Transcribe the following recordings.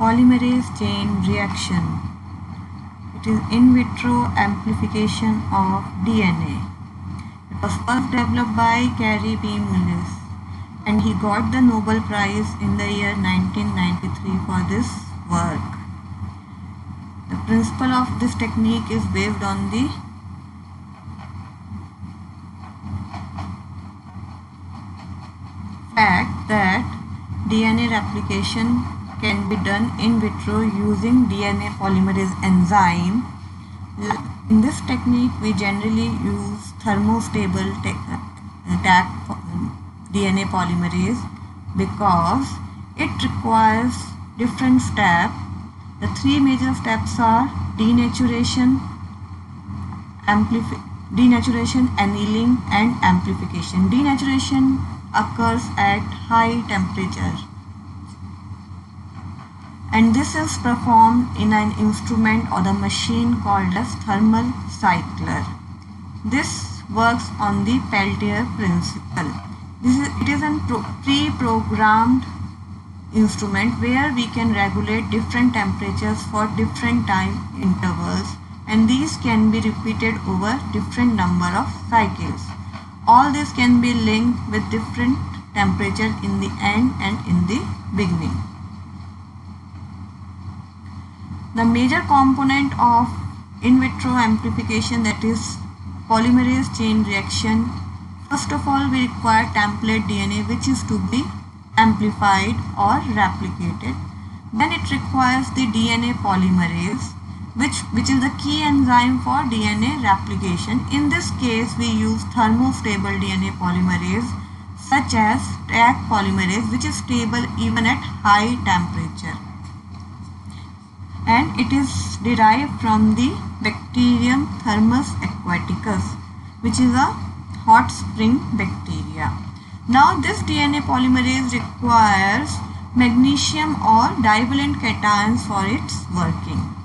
Polymerase chain reaction. It is in vitro amplification of DNA. It was first developed by Carey B. Mullis, and he got the Nobel Prize in the year 1993 for this work. The principle of this technique is based on the fact that DNA replication can be done in vitro using DNA polymerase enzyme. In this technique, we generally use thermostable DNA polymerase because it requires different steps. The three major steps are denaturation, annealing, and amplification. Denaturation occurs at high temperature, and this is performed in an instrument or the machine called as thermal cycler. This works on the Peltier principle. It is a pre-programmed instrument where we can regulate different temperatures for different time intervals, and these can be repeated over different number of cycles. All this can be linked with different temperature in the end and in the beginning. The major component of in vitro amplification, that is polymerase chain reaction. First of all, we require template DNA which is to be amplified or replicated. Then it requires the DNA polymerase which is the key enzyme for DNA replication. In this case, we use thermostable DNA polymerase such as Taq polymerase, which is stable even at high temperature, and it is derived from the bacterium Thermus aquaticus, which is a hot spring bacteria. Now this DNA polymerase requires magnesium or divalent cations for its working.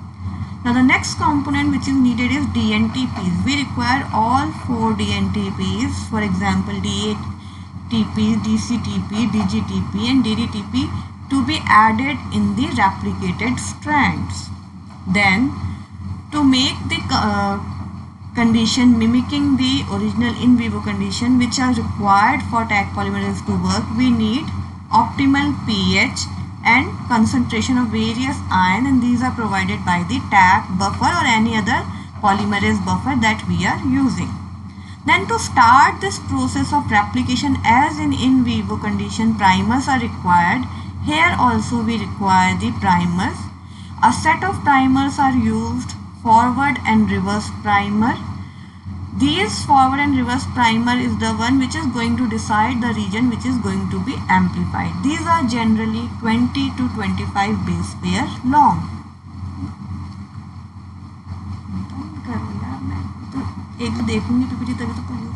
Now the next component which is needed is DNTPs. We require all 4 DNTPs, for example DATP, DCTP, DGTP and DDTP, to be added in the replicated strands. Then to make the condition mimicking the original in vivo condition which are required for Taq polymerase to work, we need optimal pH and concentration of various ions, and these are provided by the Taq buffer or any other polymerase buffer that we are using. Then to start this process of replication as in vivo condition, primers are required. Here also we require the primers. A set of primers are used, forward and reverse primer. These forward and reverse primer is the one which is going to decide the region which is going to be amplified. These are generally 20 to 25 base pair long. एक देखूंगी PPT तभी तो पहले